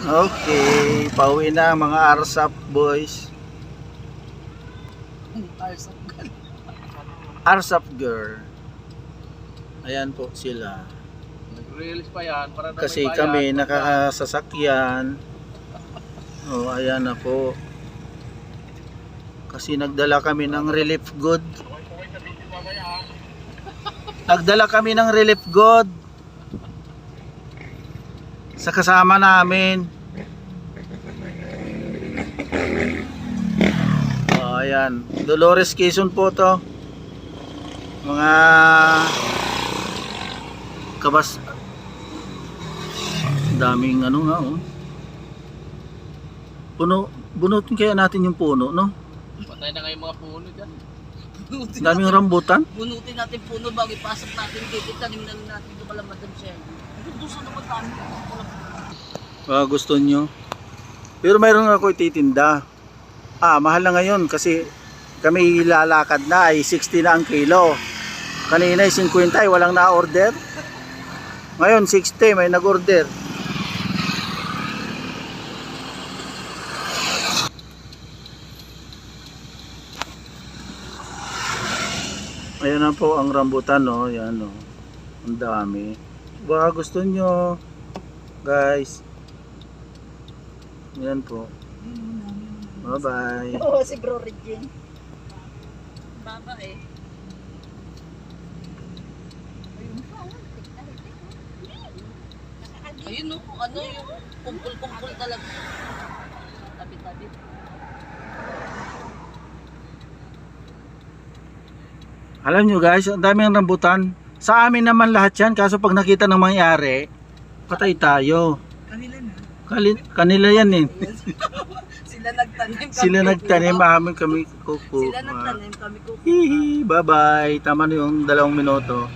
Okay, pauwi na mga RSAP boys. RSAP girl. Ayan po sila. Nag-release pa yan para na Kasi may bayad. kami nakakasasakyan. Oh, ayan na po. Kasi nagdala kami ng relief good. Nagdala kami ng relief good sa kasama namin. Oh, ayan. Dolores Quezon po to. Mga kabas. Daming ano nga oh. Puno, bunutin kaya natin yung puno, no? Patay na kayo mga puno dyan. Daming rambutan. Bunutin natin puno bago ipasok natin dito. Tanim na natin ito pala Madam Shen. Ito sa naman tayo. Gusto nyo. Pero mayroon ako ititinda. Mahal na ngayon kasi kami lalakad na ay 60 na ang kilo. Kanina ay 50 ay walang na-order. Ngayon 60 may nag-order. Ayan na po ang rambutan, no. Yan, no. Ang dami. Baka gusto nyo, guys. Yan po. Bye-bye. Oo, si Bro Regine. Baba eh. Ayun no, ano yung kumpul-kumpul talaga. Tabi-tabi. Alam nyo guys, ang daming rambutan. Sa amin naman lahat yan, kaso pag nakita ng mangyari, patay tayo. Kanila na. Kanila yan eh. Sila nagtanim kami. Sila nagtanim, amin kami kuko. Sila nagtanim kami kuko. Hihi, bye bye. Tama na yung 2 minuto.